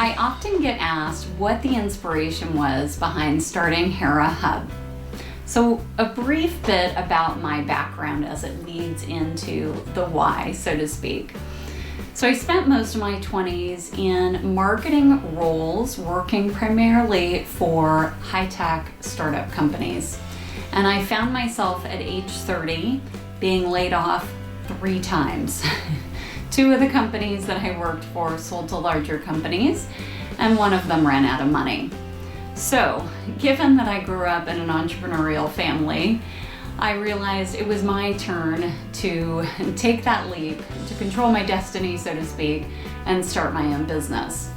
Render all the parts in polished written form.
I often get asked what the inspiration was behind starting Hera Hub. So a brief bit about my background as it leads into the why, so to speak. So I spent most of my 20s in marketing roles, working primarily for high-tech startup companies. And I found myself at age 30 being laid off 3 times. 2 of the companies that I worked for sold to larger companies, and one of them ran out of money. So, given that I grew up in an entrepreneurial family, I realized it was my turn to take that leap, to control my destiny, so to speak, and start my own business.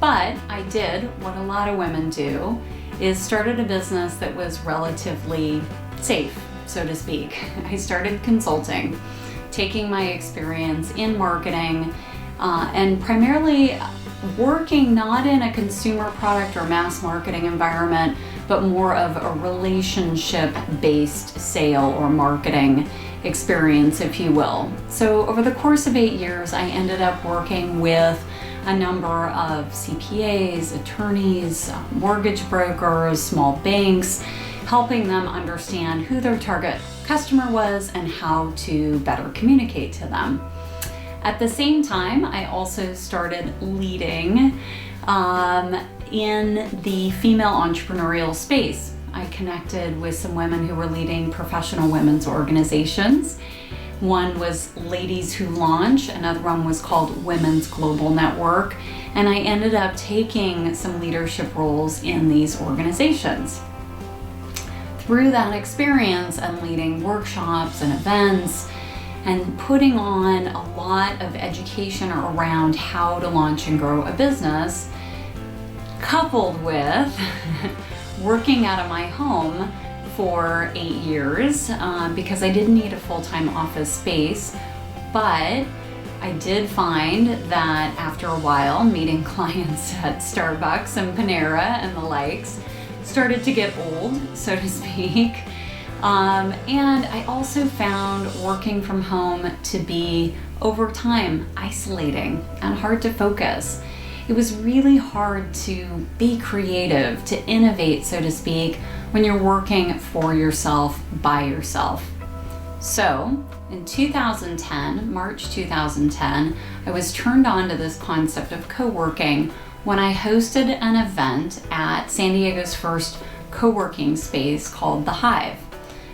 But I did what a lot of women do, is started a business that was relatively safe, so to speak. I started consulting, taking my experience in marketing, and primarily working not in a consumer product or mass marketing environment, but more of a relationship-based sale or marketing experience, if you will. So over the course of 8 years, I ended up working with a number of CPAs, attorneys, mortgage brokers, small banks, helping them understand who their target customer was and how to better communicate to them. At the same time, I also started leading in the female entrepreneurial space. I connected with some women who were leading professional women's organizations. One was Ladies Who Launch, another one was called Women's Global Network, and I ended up taking some leadership roles in these organizations. Through that experience and leading workshops and events and putting on a lot of education around how to launch and grow a business, coupled with working out of my home for 8 years because I didn't need a full-time office space, but I did find that after a while, meeting clients at Starbucks and Panera and the likes started to get old, so to speak. And I also found working from home to be, over time, isolating and hard to focus. It was really hard to be creative, to innovate, so to speak, when you're working for yourself, by yourself. So, in 2010, March 2010, I was turned on to this concept of co-working when I hosted an event at San Diego's first co-working space called The Hive.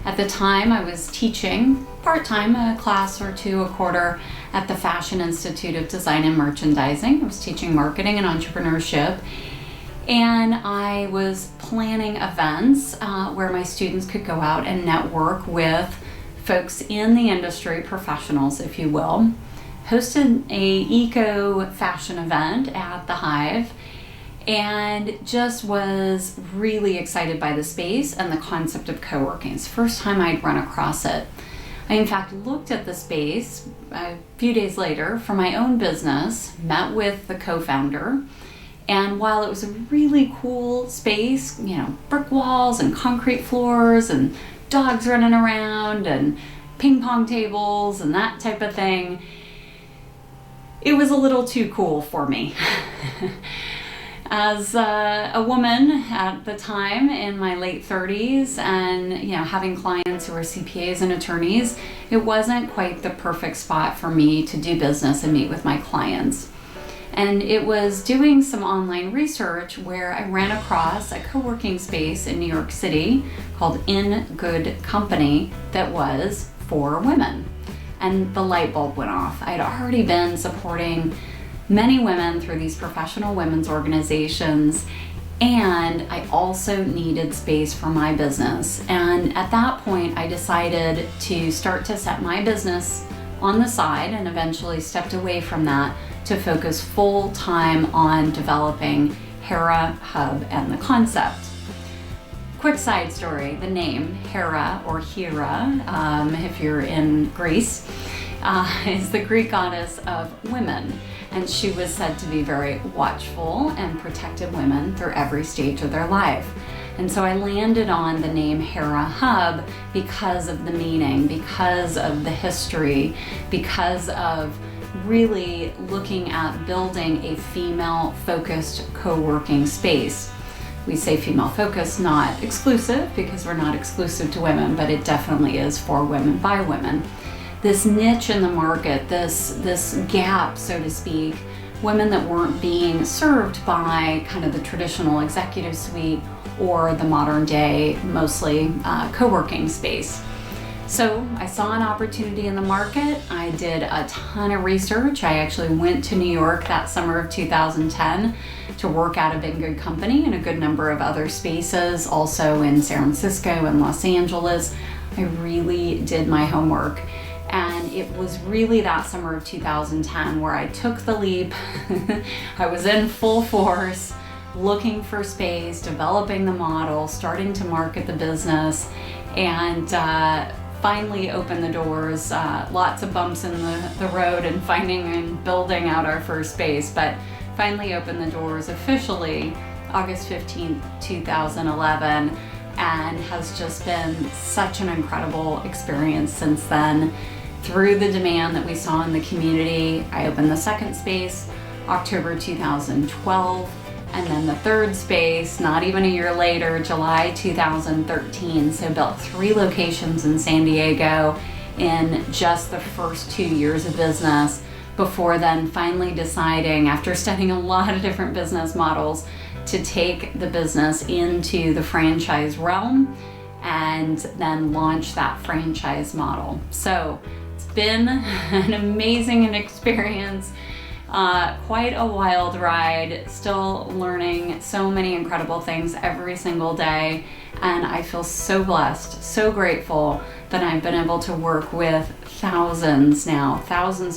At the time, I was teaching part-time, a class or 2 a quarter at the Fashion Institute of Design and Merchandising. I was teaching marketing and entrepreneurship, and I was planning events where my students could go out and network with folks in the industry, professionals, if you will. Hosted a eco-fashion event at the Hive, and just was really excited by the space and the concept of co-working. It's the first time I'd run across it. I in fact looked at the space a few days later for my own business, met with the co-founder, and while it was a really cool space, brick walls and concrete floors and dogs running around and ping pong tables and that type of thing, it was a little too cool for me. As a woman at the time in my late 30s and having clients who were CPAs and attorneys, it wasn't quite the perfect spot for me to do business and meet with my clients. And it was doing some online research where I ran across a co-working space in New York City called In Good Company that was for women. And the light bulb went off. I'd already been supporting many women through these professional women's organizations, and I also needed space for my business. And at that point, I decided to start to set my business on the side and eventually stepped away from that to focus full time on developing Hera Hub and the concept. Quick side story, the name Hera or Hera, if you're in Greece, is the Greek goddess of women. And she was said to be very watchful and protected women through every stage of their life. And so I landed on the name Hera Hub because of the meaning, because of the history, because of really looking at building a female-focused co-working space. We say female-focused, not exclusive, because we're not exclusive to women, but it definitely is for women by women. This niche in the market, this gap, so to speak, women that weren't being served by kind of the traditional executive suite or the modern day, mostly co-working space. So I saw an opportunity in the market. I did a ton of research. I actually went to New York that summer of 2010 to work at a big good company in a good number of other spaces, also in San Francisco and Los Angeles. I really did my homework. And it was really that summer of 2010 where I took the leap. I was in full force, looking for space, developing the model, starting to market the business, and finally opened the doors. Lots of bumps in the road and finding and building out our first space, but finally opened the doors officially August 15th, 2011, and has just been such an incredible experience since then. Through the demand that we saw in the community, I opened the second space October 2012, and then the third space not even a year later, July 2013. So built 3 locations in San Diego in just the first 2 years of business, before then finally deciding, after studying a lot of different business models, to take the business into the franchise realm and then launch that franchise model. So it's been an amazing experience, quite a wild ride, still learning so many incredible things every single day. And I feel so blessed, so grateful that I've been able to work with thousands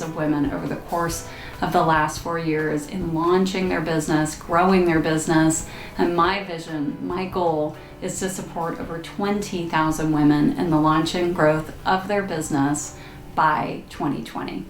of women over the course of the last 4 years in launching their business, growing their business. And my vision, my goal is to support over 20,000 women in the launch and growth of their business by 2020.